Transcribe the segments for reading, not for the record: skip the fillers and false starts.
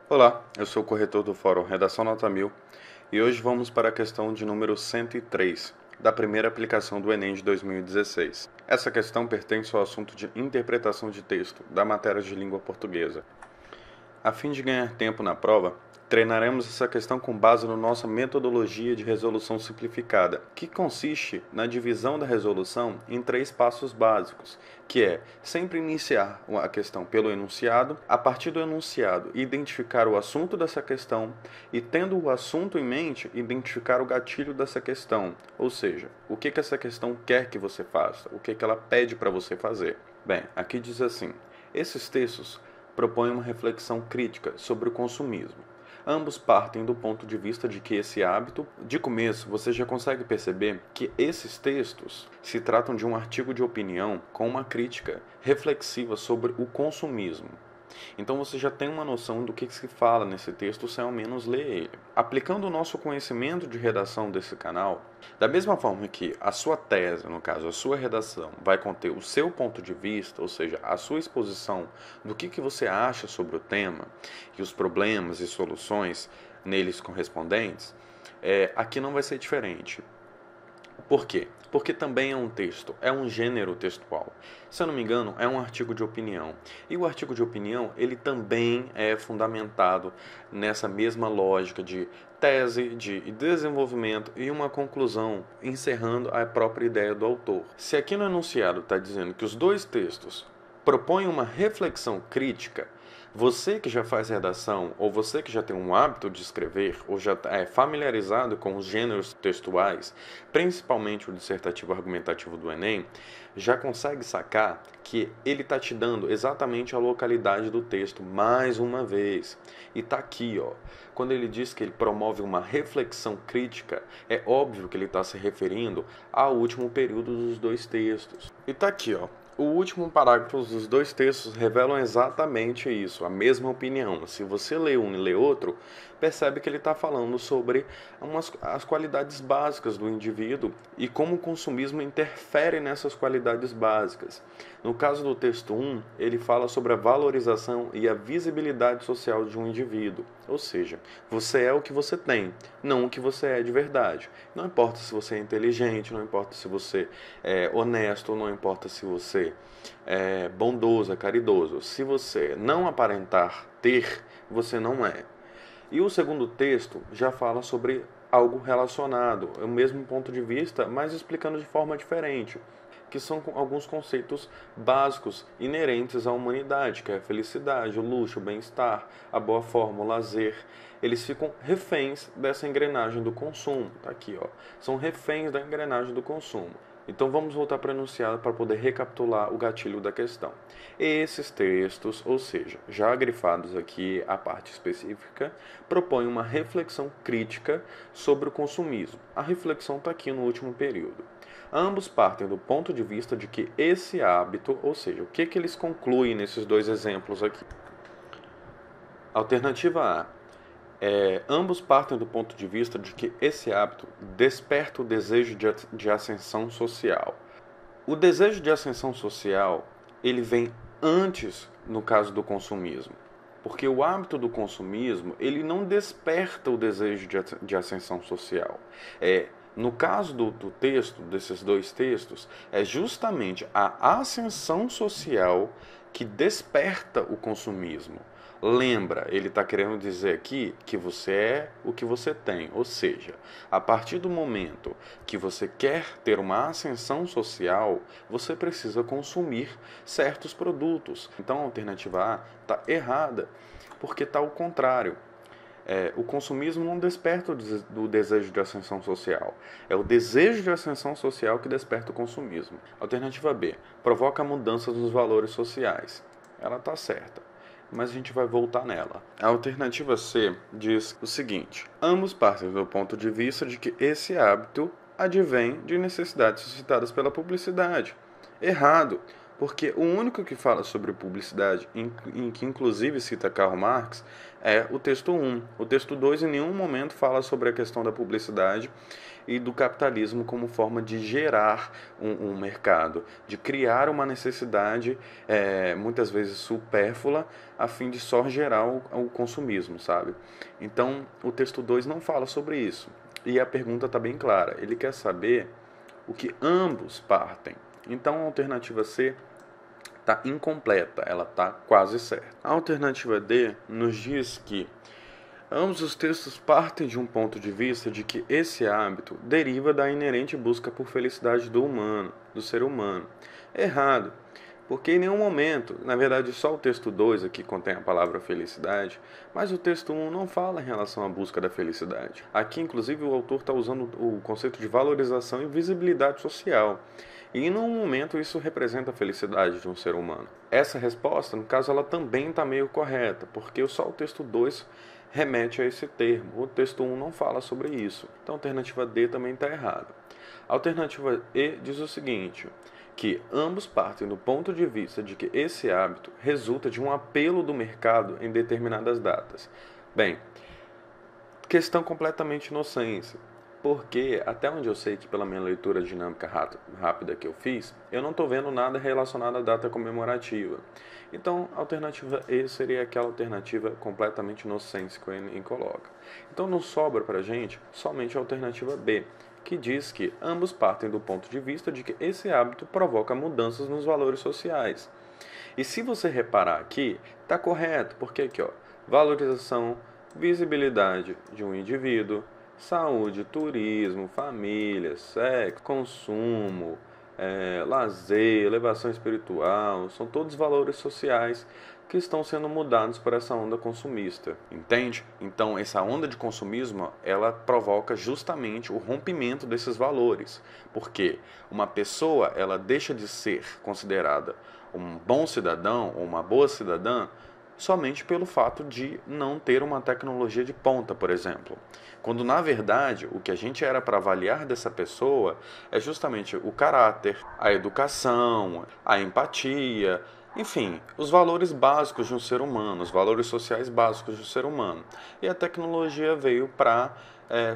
Olá, eu sou o corretor do Fórum Redação Nota 1000 e hoje vamos para a questão de número 103 da primeira aplicação do Enem de 2016. Essa questão pertence ao assunto de interpretação de texto da matéria de língua portuguesa. A fim de ganhar tempo na prova, treinaremos essa questão com base na nossa metodologia de resolução simplificada, que consiste na divisão da resolução em 3 passos básicos, que é sempre iniciar a questão pelo enunciado, a partir do enunciado identificar o assunto dessa questão e, tendo o assunto em mente, identificar o gatilho dessa questão, ou seja, o que essa questão quer que você faça, o que ela pede para você fazer. Bem, aqui diz assim: esses textos propõe uma reflexão crítica sobre o consumismo. Ambos partem do ponto de vista de que esse hábito, de começo, você já consegue perceber que esses textos se tratam de um artigo de opinião com uma crítica reflexiva sobre o consumismo. Então você já tem uma noção do que se fala nesse texto sem ao menos ler ele. Aplicando o nosso conhecimento de redação desse canal, da mesma forma que a sua tese, no caso a sua redação, vai conter o seu ponto de vista, ou seja, a sua exposição do que você acha sobre o tema e os problemas e soluções neles correspondentes, aqui não vai ser diferente. Por quê? Porque também é um texto, é um gênero textual. Se eu não me engano, é um artigo de opinião. E o artigo de opinião, ele também é fundamentado nessa mesma lógica de tese, de desenvolvimento e uma conclusão, encerrando a própria ideia do autor. Se aqui no enunciado está dizendo que os dois textos propõem uma reflexão crítica, você que já faz redação, ou você que já tem um hábito de escrever, ou já é familiarizado com os gêneros textuais, principalmente o dissertativo argumentativo do Enem, já consegue sacar que ele está te dando exatamente a localidade do texto mais uma vez. E está aqui, ó. Quando ele diz que ele promove uma reflexão crítica, é óbvio que ele está se referindo ao último período dos dois textos. E está aqui, ó. O último parágrafo dos dois textos revelam exatamente isso, a mesma opinião. Se você lê um e lê outro, percebe que ele está falando sobre as qualidades básicas do indivíduo e como o consumismo interfere nessas qualidades básicas. No caso do texto 1, ele fala sobre a valorização e a visibilidade social de um indivíduo. Ou seja, você é o que você tem, não o que você é de verdade. Não importa se você é inteligente, não importa se você é honesto, não importa se você é bondoso, é caridoso. Se você não aparentar ter, você não é. E o segundo texto já fala sobre algo relacionado, é o mesmo ponto de vista, mas explicando de forma diferente, que são alguns conceitos básicos inerentes à humanidade, que é a felicidade, o luxo, o bem-estar, a boa forma, o lazer. Eles ficam reféns dessa engrenagem do consumo. Tá aqui, ó. São reféns da engrenagem do consumo. Então vamos voltar para o enunciado para poder recapitular o gatilho da questão. Esses textos, ou seja, já grifados aqui a parte específica, propõem uma reflexão crítica sobre o consumismo. A reflexão está aqui no último período. Ambos partem do ponto de vista de que esse hábito, ou seja, o que eles concluem nesses dois exemplos aqui. Alternativa A. Ambos partem do ponto de vista de que esse hábito desperta o desejo de ascensão social. O desejo de ascensão social, ele vem antes, no caso do consumismo. Porque o hábito do consumismo, ele não desperta o desejo de ascensão social. No caso do texto, desses dois textos, é justamente a ascensão social que desperta o consumismo. Lembra, ele está querendo dizer aqui que você é o que você tem. Ou seja, a partir do momento que você quer ter uma ascensão social, você precisa consumir certos produtos. Então a alternativa A está errada, porque está ao contrário. O consumismo não desperta o desejo de ascensão social. É o desejo de ascensão social que desperta o consumismo. Alternativa B. Provoca mudanças nos valores sociais. Ela está certa, mas a gente vai voltar nela. A alternativa C diz o seguinte: ambos partem do ponto de vista de que esse hábito advém de necessidades suscitadas pela publicidade. Errado. Porque o único que fala sobre publicidade, em que inclusive cita Karl Marx, é o texto 1. O texto 2 em nenhum momento fala sobre a questão da publicidade e do capitalismo como forma de gerar um mercado, de criar uma necessidade, muitas vezes supérflua, a fim de só gerar o consumismo, sabe? Então, o texto 2 não fala sobre isso. E a pergunta está bem clara. Ele quer saber o que ambos partem. Então, a alternativa C está incompleta, ela está quase certa. A alternativa D nos diz que ambos os textos partem de um ponto de vista de que esse hábito deriva da inerente busca por felicidade do humano, do ser humano. Errado, porque em nenhum momento, na verdade só o texto 2 aqui contém a palavra felicidade, mas o texto 1 não fala em relação à busca da felicidade. Aqui, inclusive, o autor está usando o conceito de valorização e visibilidade social. E em nenhum momento isso representa a felicidade de um ser humano. Essa resposta, no caso, ela também está meio correta, porque só o texto 2 remete a esse termo. O texto 1 não fala sobre isso. Então a alternativa D também está errada. A alternativa E diz o seguinte, que ambos partem do ponto de vista de que esse hábito resulta de um apelo do mercado em determinadas datas. Bem, questão completamente inocente, porque até onde eu sei que pela minha leitura dinâmica rápida que eu fiz, eu não estou vendo nada relacionado à data comemorativa. Então, a alternativa E seria aquela alternativa completamente inocente que o Enem coloca. Então, não sobra para a gente somente a alternativa B, que diz que ambos partem do ponto de vista de que esse hábito provoca mudanças nos valores sociais. E se você reparar aqui, está correto, porque aqui, ó, valorização, visibilidade de um indivíduo, saúde, turismo, família, sexo, consumo, lazer, elevação espiritual, são todos valores sociais que estão sendo mudados por essa onda consumista, entende? Então, essa onda de consumismo, ela provoca justamente o rompimento desses valores, porque uma pessoa, ela deixa de ser considerada um bom cidadão ou uma boa cidadã somente pelo fato de não ter uma tecnologia de ponta, por exemplo. Quando, na verdade, o que a gente era para avaliar dessa pessoa é justamente o caráter, a educação, a empatia, enfim, os valores básicos de um ser humano, os valores sociais básicos de um ser humano. E a tecnologia veio para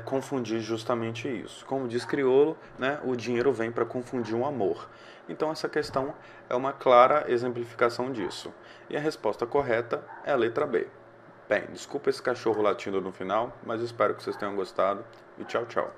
confundir justamente isso. Como diz Criolo, né, o dinheiro vem para confundir um amor. Então essa questão é uma clara exemplificação disso. E a resposta correta é a letra B. Bem, desculpa esse cachorro latindo no final, mas espero que vocês tenham gostado e tchau, tchau.